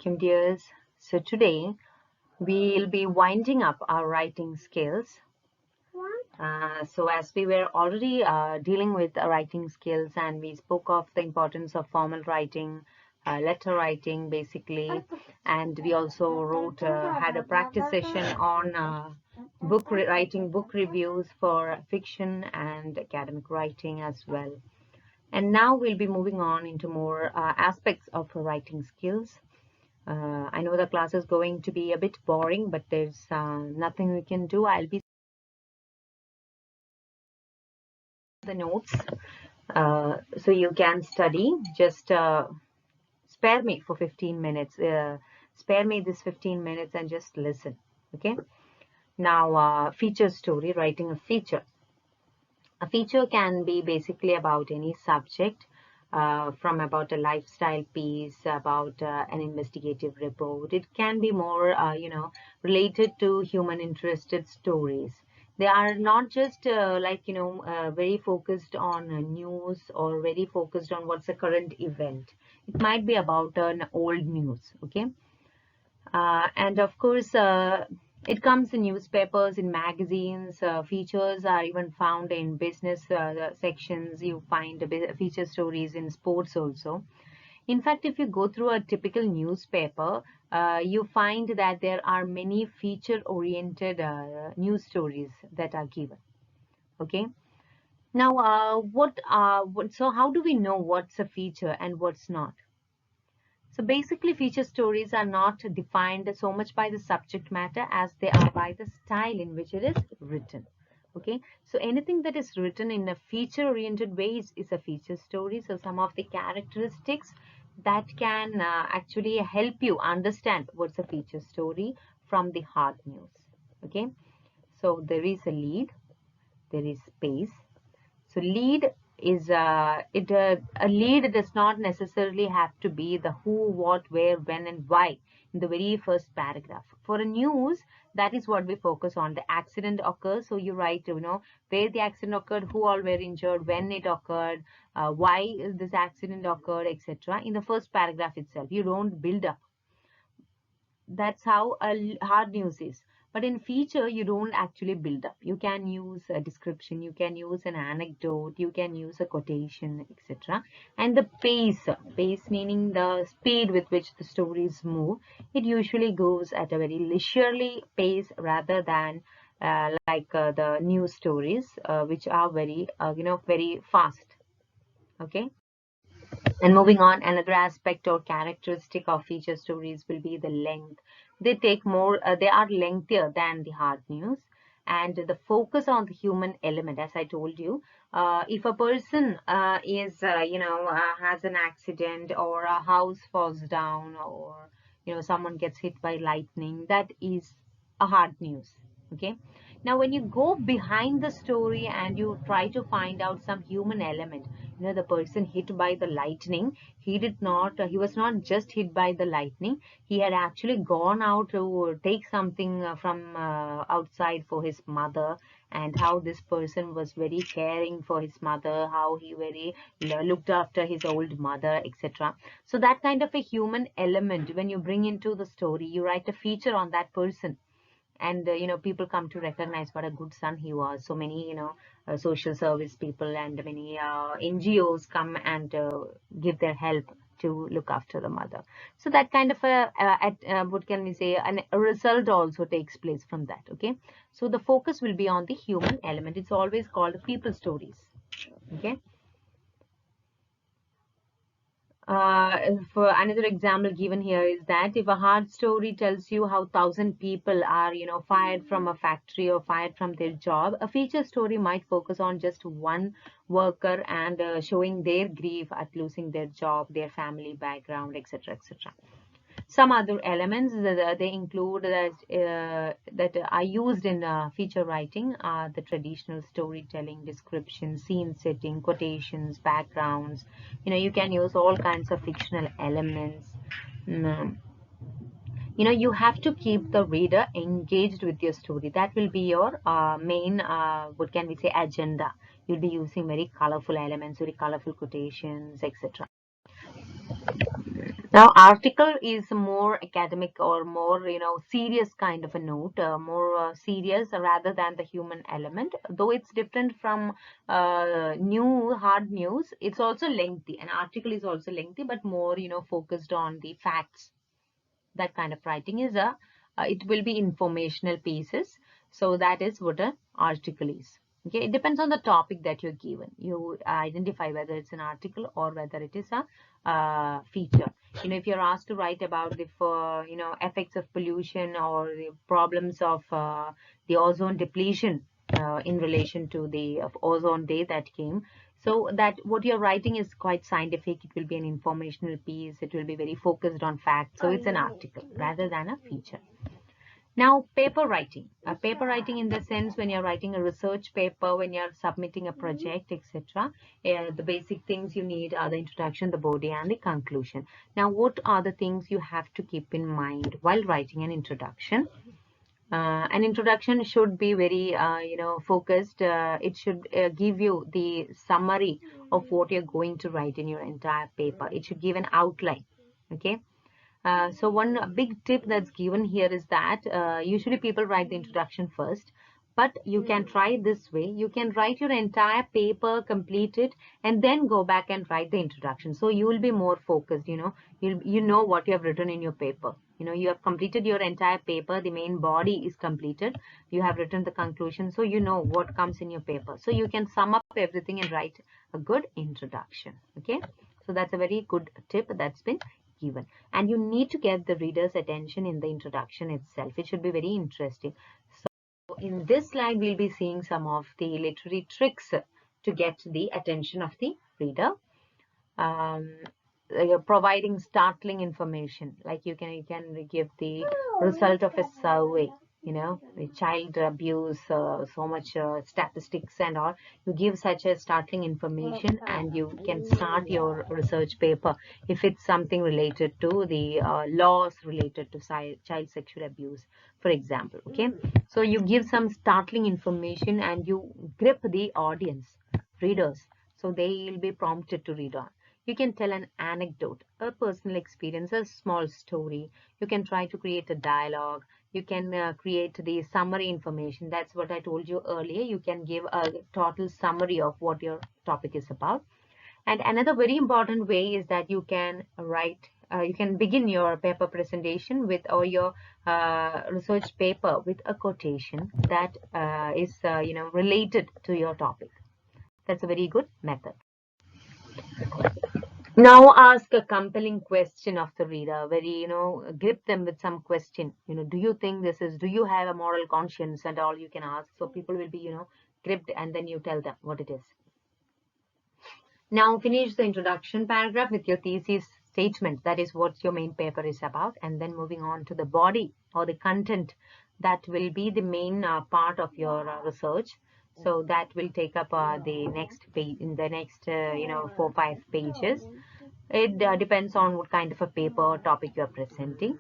welcome dears. So today we'll be winding up our writing skills. So as we were already dealing with writing skills and we spoke of the importance of formal writing, letter writing basically, and we also had a practice session on writing book reviews for fiction and academic writing as well. And now we'll be moving on into more aspects of writing skills. I know the class is going to be a bit boring, but there's nothing we can do. I'll be the notes so you can study. Just spare me for 15 minutes. Spare me this 15 minutes and just listen. Okay. Now, feature story, writing a feature. A feature can be basically about any subject, from about a lifestyle piece, about an investigative report. It can be more, related to human interested stories. They are not just very focused on news or very focused on what's a current event. It might be about an old news, okay? And of course, it comes in newspapers, in magazines. Features are even found in business sections. You find feature stories in sports also. In fact, if you go through a typical newspaper, you find that there are many feature-oriented news stories that are given. Okay. Now, so how do we know what's a feature and what's not? So basically, feature stories are not defined so much by the subject matter as they are by the style in which it is written. Okay, so anything that is written in a feature-oriented way is a feature story. So some of the characteristics that can actually help you understand what's a feature story from the hard news. Okay, so there is a lead, there is space. So lead is a lead does not necessarily have to be the who, what, where, when, and why in the very first paragraph. For a news, that is what we focus on. The accident occurs, so you write, where the accident occurred, who all were injured, when it occurred, why this accident occurred, etc. In the first paragraph itself, you don't build up. That's how a hard news is. But in feature, you don't actually build up. You can use a description, you can use an anecdote, you can use a quotation, etc. And the pace meaning the speed with which the stories move, it usually goes at a very leisurely pace rather than the news stories, which are very, very fast. Okay. And moving on, another aspect or characteristic of feature stories will be the length. They take more, they are lengthier than the hard news, and the focus on the human element. As I told you, if a person has an accident or a house falls down or someone gets hit by lightning, that is a hard news. Okay. Now, when you go behind the story and you try to find out some human element, the person hit by the lightning, he was not just hit by the lightning, he had actually gone out to take something from outside for his mother, and how this person was very caring for his mother, how he very looked after his old mother, etc. So that kind of a human element, when you bring into the story, you write a feature on that person, and people come to recognize what a good son he was. So many social service people and many NGOs come and give their help to look after the mother. So that kind of what can we say, a result also takes place from that. Okay, so the focus will be on the human element. It's always called people stories. Okay. For another example given here is that if a hard story tells you how 1,000 people are, fired from a factory or fired from their job, a feature story might focus on just one worker and showing their grief at losing their job, their family background, etc., etc. Some other elements that they include that are used in feature writing are the traditional storytelling, description, scene setting, quotations, backgrounds. You can use all kinds of fictional elements. Mm, you have to keep the reader engaged with your story. That will be your main, what can we say, agenda. You'll be using very colorful elements, very colorful quotations, etc. Now, article is more academic or more, serious kind of a note, more serious rather than the human element. Though it's different from new hard news, it's also lengthy. An article is also lengthy, but more, focused on the facts. That kind of writing is it will be informational pieces. So that is what an article is. Okay, it depends on the topic that you're given. You identify whether it's an article or whether it is a feature. If you're asked to write about the effects of pollution or the problems of the ozone depletion in relation to the ozone day that came, so that what you're writing is quite scientific. It will be an informational piece. It will be very focused on facts. So it's an article rather than a feature. Now, paper writing. Paper writing in the sense when you're writing a research paper, when you're submitting a project, etc. The basic things you need are the introduction, the body, and the conclusion. Now, what are the things you have to keep in mind while writing an introduction? An introduction should be very, focused. It should give you the summary of what you're going to write in your entire paper. It should give an outline. Okay. So one big tip that's given here is that usually people write the introduction first, but you can try this way. You can write your entire paper, complete it, and then go back and write the introduction. So you will be more focused. You know what you have written in your paper. You have completed your entire paper. The main body is completed. You have written the conclusion, so you know what comes in your paper. So you can sum up everything and write a good introduction. Okay, so that's a very good tip that's been given, and you need to get the reader's attention in the introduction itself. It should be very interesting. So in this slide we'll be seeing some of the literary tricks to get the attention of the reader. You're providing startling information, like you can give the result of a survey, the child abuse, so much statistics and all. You give such a startling information and you can start your research paper if it's something related to the laws related to child sexual abuse, for example. Okay, so you give some startling information and you grip the audience, readers, so they will be prompted to read on. You can tell an anecdote, a personal experience, a small story. You can try to create a dialogue. You can create the summary information. That's what I told you earlier. You can give a total summary of what your topic is about. And another very important way is that you can write, you can begin your paper presentation with, or your research paper with a quotation that is, related to your topic. That's a very good method. Now ask a compelling question of the reader, very, grip them with some question. Do you think this is, do you have a moral conscience and all you can ask. So people will be, gripped, and then you tell them what it is. Now finish the introduction paragraph with your thesis statement. That is what your main paper is about. And then moving on to the body or the content that will be the main part of your research. So that will take up the next page, in the next 4-5 pages. It depends on what kind of a paper or topic you are presenting.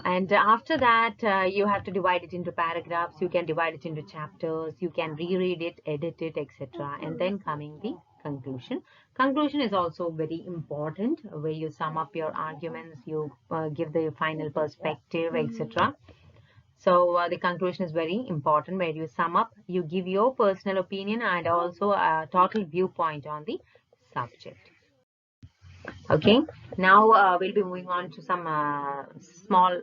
And after that, you have to divide it into paragraphs. You can divide it into chapters. You can reread it, edit it, etc. And then coming the conclusion. Conclusion is also very important, where you sum up your arguments, you give the final perspective, etc. So the conclusion is very important, where you sum up, you give your personal opinion and also a total viewpoint on the subject. Okay, now we'll be moving on to some small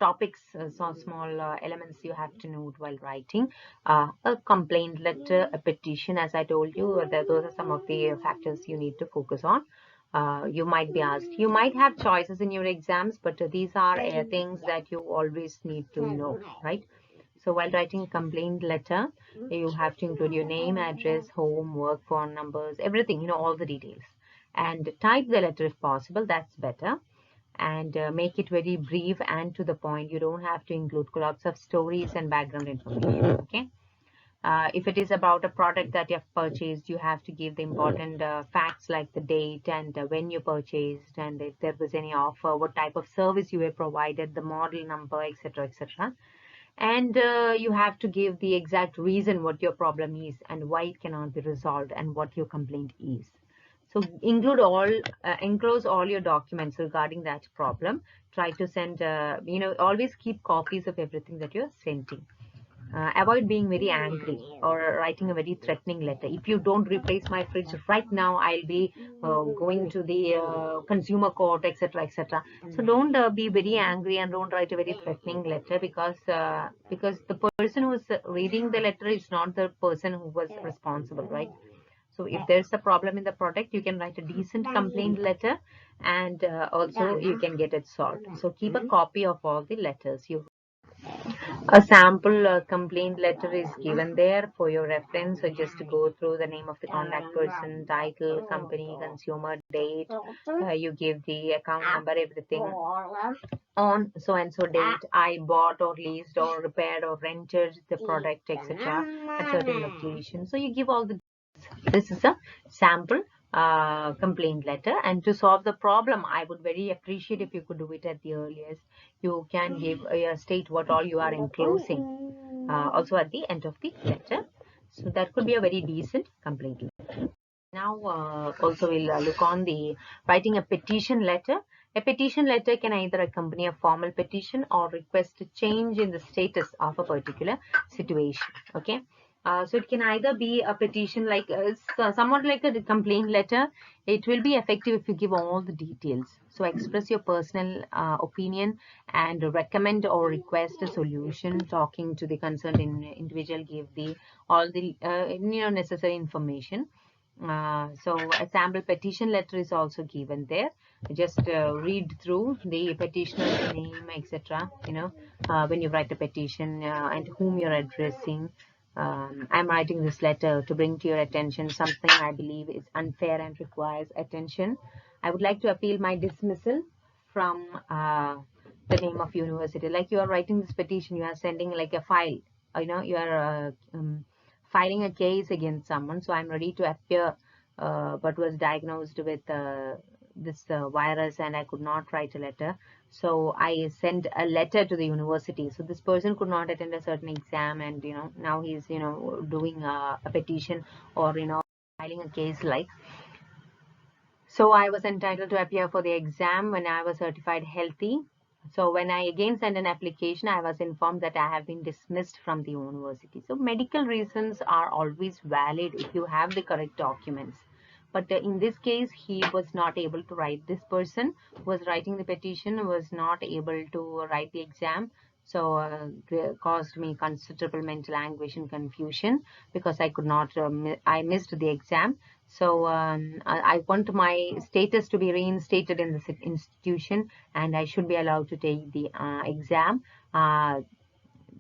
topics, some small elements you have to note while writing. A complaint letter, a petition, as I told you, those are some of the factors you need to focus on. You might be asked, you might have choices in your exams, but these are things that you always need to know, right? So while writing complaint letter, you have to include your name, address, home, work, phone numbers, everything, all the details. And type the letter if possible, that's better. And make it very brief and to the point. You don't have to include lots of stories and background information, okay? If it is about a product that you have purchased, you have to give the important facts like the date and when you purchased, and if there was any offer, what type of service you were provided, the model number, etc., etc. And you have to give the exact reason what your problem is and why it cannot be resolved and what your complaint is. So enclose all your documents regarding that problem. Try to send, always keep copies of everything that you're sending. Avoid being very angry or writing a very threatening letter. If you don't replace my fridge right now, I'll be going to the consumer court, etc., etc. So don't be very angry and don't write a very threatening letter, because the person who's reading the letter is not the person who was responsible, right? So if there's a problem in the product, you can write a decent complaint letter, and also you can get it solved. So keep a copy of all the letters you. A sample complaint letter is given there for your reference. So just to go through the name of the contact person, title, company, consumer, date. You give the account number, everything on so and so date. I bought or leased or repaired or rented the product, etc. at certain location. So you give all the. This is a sample complaint letter, and to solve the problem, I would very appreciate if you could do it at the earliest. You can give state what all you are enclosing also at the end of the letter. So that could be a very decent complaint letter. Now also we'll look on the writing a petition letter. A petition letter can either accompany a formal petition or request a change in the status of a particular situation. Okay. So it can either be a petition like somewhat like a complaint letter. It will be effective if you give all the details. So express your personal opinion and recommend or request a solution. Talking to the concerned individual, give the all the necessary information. So a sample petition letter is also given there. Just read through the petitioner's name, etc. When you write a petition and whom you're addressing. I'm writing this letter to bring to your attention something I believe is unfair and requires attention. I would like to appeal my dismissal from the name of university. Like you are writing this petition, you are sending like a file. You are filing a case against someone. So I'm ready to appear, but was diagnosed with this virus, and I could not write a letter. So I sent a letter to the university. So this person could not attend a certain exam, and now he's doing a petition or filing a case like. So I was entitled to appear for the exam when I was certified healthy. So when I again sent an application, I was informed that I have been dismissed from the university. So medical reasons are always valid if you have the correct documents. But in this case, he was not able to write. This person who was writing the petition was not able to write the exam. So caused me considerable mental anguish and confusion because I could not, I missed the exam. So I want my status to be reinstated in this institution, and I should be allowed to take the exam.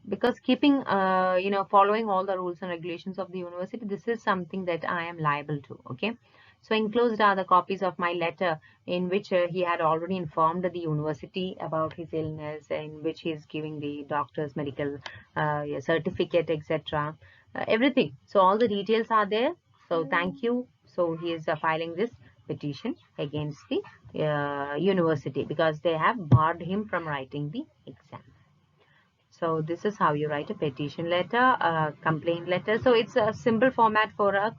Because keeping, following all the rules and regulations of the university, this is something that I am liable to. Okay. So enclosed are the copies of my letter in which he had already informed the university about his illness, in which he is giving the doctor's medical certificate, etc. Everything. So all the details are there. So thank you. So he is filing this petition against the university because they have barred him from writing the exam. So this is how you write a petition letter, a complaint letter. So it's a simple format for a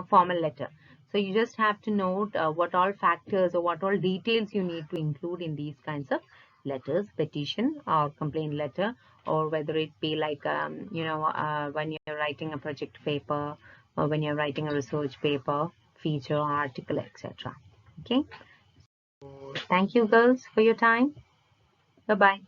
formal letter. So you just have to note what all factors or what all details you need to include in these kinds of letters, petition or complaint letter, or whether it be like when you're writing a project paper or when you're writing a research paper, feature, article, etc. Okay. Thank you, girls, for your time. Bye bye.